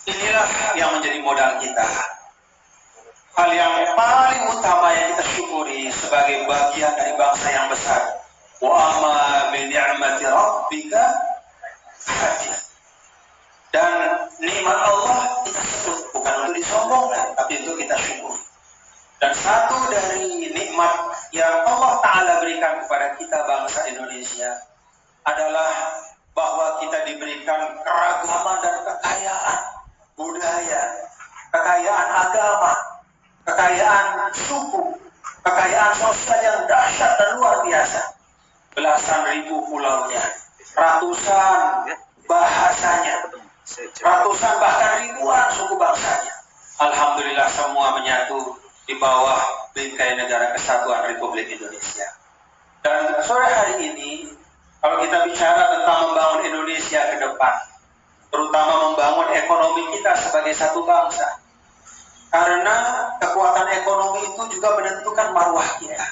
Inilah yang menjadi modal kita. Hal yang paling utama yang kita syukuri sebagai bagian dari bangsa yang besar. Wa amma bi ni'mati rabbika hadith. Dan nikmat Allah kita sebut bukan untuk disombongkan, tapi untuk kita syukur. Dan satu dari nikmat yang Allah Ta'ala berikan kepada kita bangsa Indonesia adalah bahwa kita diberikan keragaman dan kekayaan budaya, kekayaan agama, kekayaan suku, kekayaan sosial yang dahsyat dan luar biasa. Belasan ribu pulaunya, ratusan bahasanya, ratusan bahkan ribuan suku bangsanya. Alhamdulillah semua menyatu di bawah bingkai Negara Kesatuan Republik Indonesia. Dan sore hari ini, kalau kita bicara tentang membangun Indonesia ke depan, terutama membangun ekonomi kita sebagai satu bangsa, karena kekuatan ekonomi itu juga menentukan marwah kita.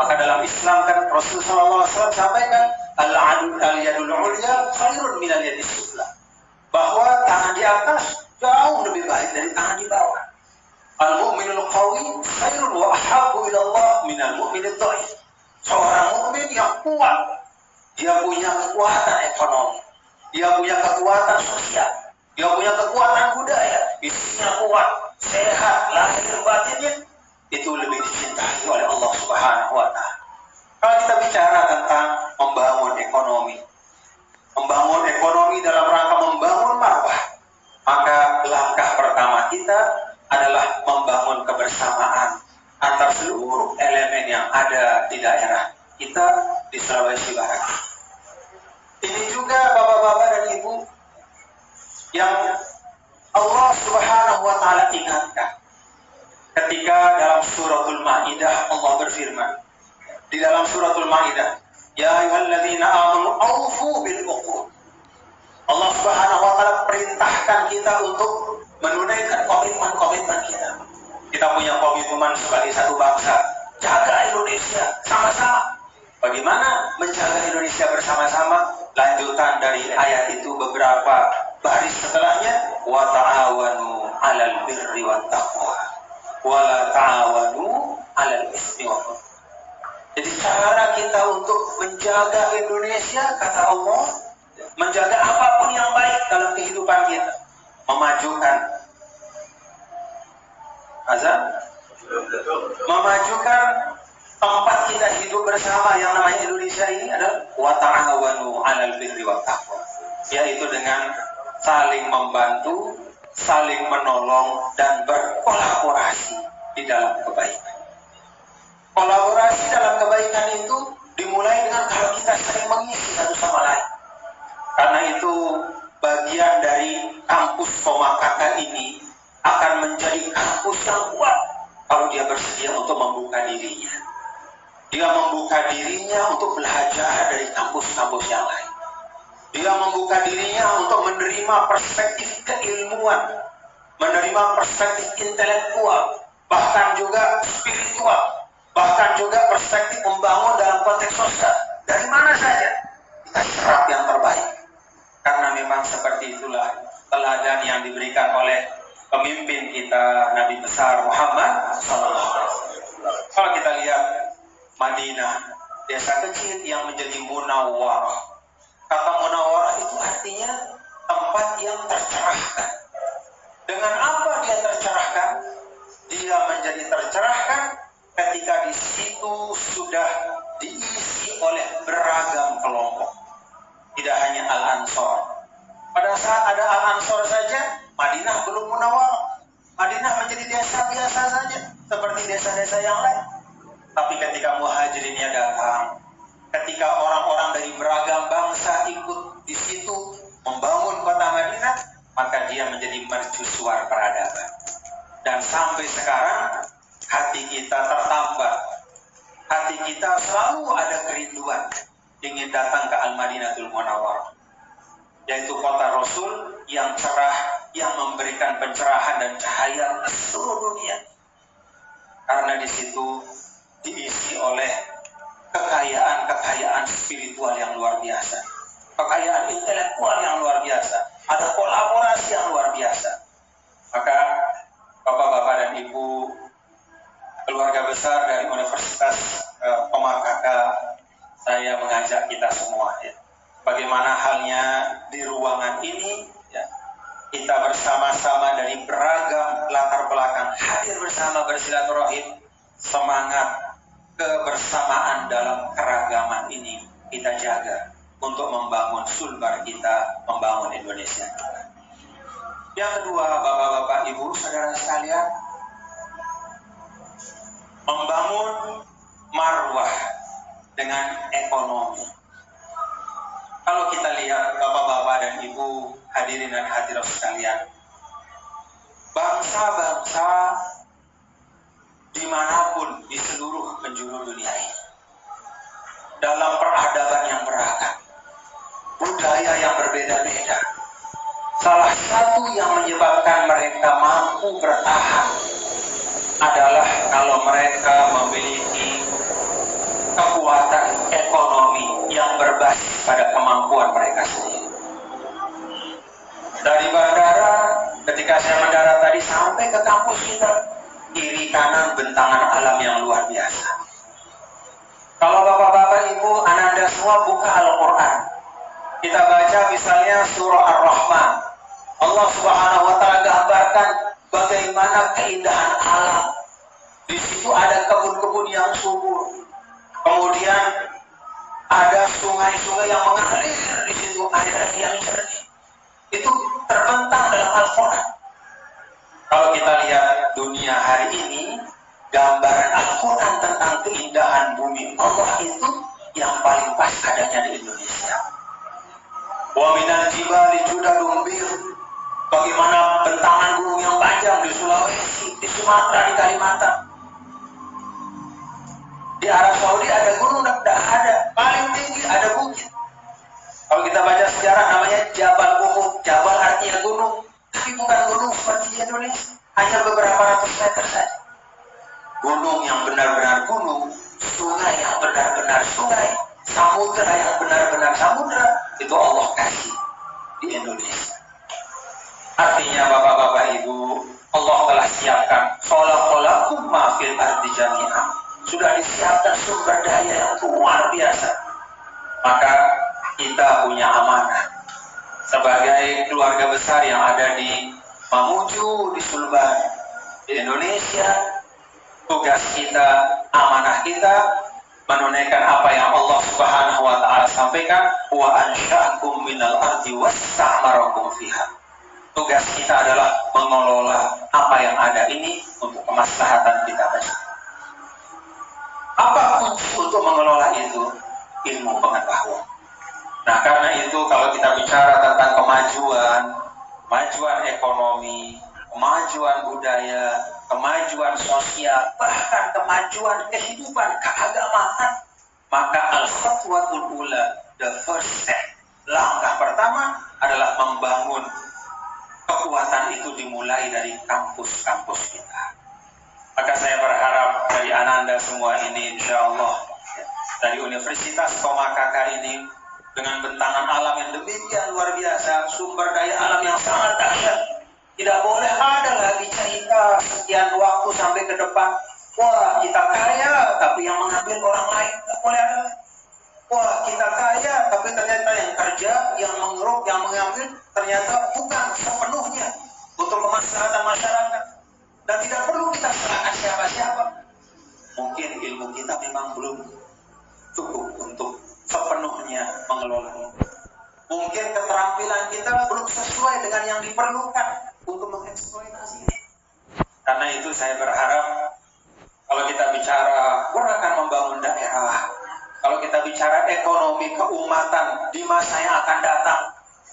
Maka dalam Islam kan Rasulullah SAW sampaikan al-yadul ulya khairun minal yadis sufla, bahwa tangan di atas jauh lebih baik dari tangan di bawah. Al-mu'minul qawi khairun wa ahabbu ila Allah minal mu'minid dhaif. Seorang mukmin yang kuat, dia punya kekuatan ekonomi, dia punya kekuatan sosial, dia punya kekuatan budaya, isinya kuat, sehat, lahir batinnya, itu lebih dicintai oleh Allah Subhanahu wa Ta'ala. Kalau kita bicara tentang membangun ekonomi dalam rangka membangun marwah, maka langkah pertama kita adalah membangun kebersamaan antar seluruh elemen yang ada di daerah kita di Sulawesi Barat. Ini juga bapak-bapak dan ibu yang Allah Subhanahu wa Ta'ala ingatkan ketika dalam suratul Maidah. Allah berfirman di dalam suratul Maidah, ya ayyuhalladzina amanu aufu bil uqud. Allah Subhanahu wa Ta'ala perintahkan kita untuk menunaikan komitmen kita. Kita punya komitmen sebagai satu bangsa, jaga Indonesia sama-sama. Bagaimana menjaga Indonesia bersama-sama? Lanjutan dari ayat itu beberapa baris setelahnya, wa ta'awanu 'alal birri wat taqwa wa la ta'awanu 'alal ismi wal 'udwan. Jadi cara kita untuk menjaga Indonesia, kata Allah, menjaga apapun yang baik dalam kehidupan kita, memajukan azan, memajukan tempat kita hidup bersama yang namanya Indonesia ini adalah wa ta'awanu 'alal birri wat taqwa, yaitu dengan saling membantu, saling menolong dan berkolaborasi di dalam kebaikan. Kolaborasi dalam kebaikan itu dimulai dengan kalau kita saling mengisi satu sama lain. Karena itu bagian dari kampus Somakarta ini akan menjadi kampus yang kuat kalau dia bersedia untuk membuka dirinya. Dia membuka dirinya untuk belajar dari kampus-kampus yang lain. Dia membuka dirinya untuk menerima perspektif keilmuan, menerima perspektif intelektual, bahkan juga spiritual, bahkan juga perspektif membangun dalam konteks sosial. Dari mana saja kita serap yang terbaik. Karena memang seperti itulah teladan yang diberikan oleh pemimpin kita, Nabi besar Muhammad SAW. Kalau kita lihat Madinah, desa kecil yang menjadi munawwarah. Kata munawwarah itu artinya tempat yang tercerahkan. Dengan apa dia tercerahkan? Dia menjadi tercerahkan ketika di situ sudah diisi oleh beragam kelompok. Tidak hanya Al-Ansor. Pada saat ada Al-Ansor saja, Madinah belum munawwarah. Madinah menjadi desa biasa saja, seperti desa-desa yang lain. Tapi ketika muhajirinnya datang, ketika orang-orang dari beragam bangsa ikut di situ membangun kota Madinah, maka dia menjadi mercusuar peradaban. Dan sampai sekarang hati kita tertambat, hati kita selalu ada kerinduan ingin datang ke Al-Madinatul Munawwarah, yaitu kota Rasul yang cerah, yang memberikan pencerahan dan cahaya ke seluruh dunia. Karena di situ diisi oleh kekayaan spiritual yang luar biasa, kekayaan intelektual yang luar biasa, ada kolaborasi yang luar biasa. besar dari Universitas Pemakaka, saya mengajak kita semua ya, bagaimana halnya di ruangan ini ya, kita bersama-sama dari beragam latar belakang hadir bersama bersilaturahim, semangat kebersamaan dalam keragaman ini kita jaga untuk membangun sulbar kita, membangun Indonesia. Yang kedua, Bapak-bapak, Ibu, saudara sekalian, membangun marwah dengan ekonomi. Kalau kita lihat Bapak-bapak dan Ibu, hadirin dan hadirat sekalian, bangsa-bangsa dimanapun di seluruh penjuru dunia ini, dalam peradaban yang beragam, budaya yang berbeda-beda, salah satu yang menyebabkan mereka mampu bertahan adalah kalau mereka memiliki kekuatan ekonomi yang berbasis pada kemampuan mereka sendiri. Dari bandara, ketika saya mendarat tadi sampai ke kampus kita, kiri kanan bentangan alam yang luar biasa. Kalau Bapak-bapak Ibu, Ananda semua buka Al-Quran, kita baca misalnya surah Ar-Rahman, Allah Subhanahu wa Ta'ala gambarkan bagaimana keindahan alam. Di situ ada kebun-kebun yang subur, kemudian ada sungai-sungai yang mengalir di situ, air yang jernih. Itu terbentang dalam Al-Quran. Kalau kita lihat dunia hari ini, gambaran Al-Quran tentang keindahan bumi Allah itu yang paling pas adanya di Indonesia. Wa minal jibali judadun bir, bagaimana bentangan gunung yang panjang di Sulawesi, di Sumatera, di Kalimantan. Di Arab Saudi ada gunung, tidak ada. Paling tinggi ada bukit. Kalau kita baca sejarah namanya Jabal Uhud. Jabal artinya gunung, tapi bukan gunung seperti di Indonesia, hanya beberapa ratus meter saja. Gunung yang benar-benar gunung, sungai yang benar-benar sungai, samudera yang benar-benar samudera, itu Allah kasih di Indonesia. Artinya Bapak-bapak Ibu, Allah telah siapkan khalaqalakum ma fil ardi jami'an. Sudah disiapkan sumber daya yang luar biasa. Maka kita punya amanah sebagai keluarga besar yang ada di Mamuju, di Sulbar, di Indonesia. Tugas kita, amanah kita, menunaikan apa yang Allah Subhanahu wa Ta'ala sampaikan, wa ansha'akum minal ardi wasta'marakum fiha. Tugas kita adalah mengelola apa yang ada ini untuk kemaslahatan kita bersama. Apa kunci untuk mengelola itu? Ilmu pengetahuan. Nah, karena itu kalau kita bicara tentang kemajuan ekonomi, kemajuan budaya, kemajuan sosial, bahkan kemajuan kehidupan keagamaan, maka al-khatwatul ula, the first step, langkah pertama adalah membangun kekuatan itu dimulai dari kampus-kampus kita. Maka saya berharap dari Ananda semua ini, insya Allah, dari Universitas Pemakaka ini, dengan bentangan alam yang demikian luar biasa, sumber daya alam yang sangat dahsyat, tidak boleh ada lagi cerita sekian waktu sampai ke depan, wah kita kaya tapi yang mengambil orang lain. Tidak boleh ada. Wah kita kaya tapi ternyata yang kerja, yang mengeruk, yang mengambil ternyata bukan sepenuhnya untuk kemaslahatan masyarakat. Dan tidak perlu kita salahkan siapa-siapa. Mungkin ilmu kita memang belum cukup untuk sepenuhnya mengelola itu. Mungkin keterampilan kita belum sesuai dengan yang diperlukan untuk mengeksploitasi ini. Karena itu saya berharap kalau kita bicara gerakan membangun daerah, kalau kita bicara ekonomi keumatan di masa yang akan datang,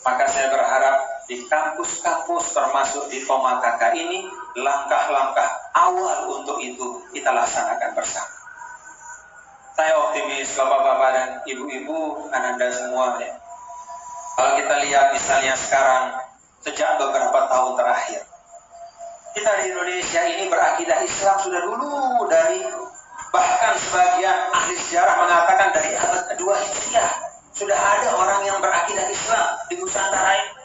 maka saya berharap di kampus-kampus termasuk di Pemakaka ini, langkah-langkah awal untuk itu kita laksanakan bersama. Saya optimis Bapak-bapak dan Ibu-ibu, Ananda semua ya. Kalau kita lihat misalnya sekarang, sejak beberapa tahun terakhir, kita di Indonesia ini berakidah Islam sudah dulu dari, bahkan sebagian ahli sejarah mengatakan dari abad kedua Hijriah sudah ada orang yang berakidah Islam di Nusantara ini.